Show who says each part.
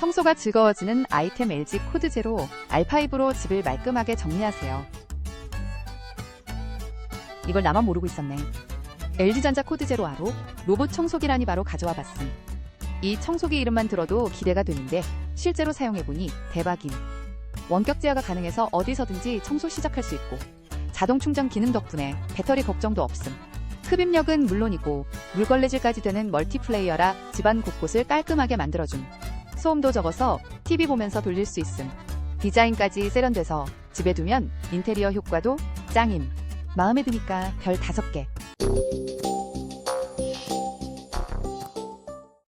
Speaker 1: 청소가 즐거워지는 아이템 LG 코드 제로 R5로 집을 말끔하게 정리하세요. 이걸 나만 모르고 있었네. LG전자 코드 제로 R로 로봇 청소기라니 바로 가져와 봤음. 이 청소기 이름만 들어도 기대가 되는데 실제로 사용해보니 대박임. 원격 제어가 가능해서 어디서든지 청소 시작할 수 있고 자동 충전 기능 덕분에 배터리 걱정도 없음. 흡입력은 물론이고 물걸레질까지 되는 멀티플레이어라 집안 곳곳을 깔끔하게 만들어줌. 소음도 적어서 TV 보면서 돌릴 수 있음. 디자인까지 세련돼서 집에 두면 인테리어 효과도 짱임. 마음에 드니까 별 5개.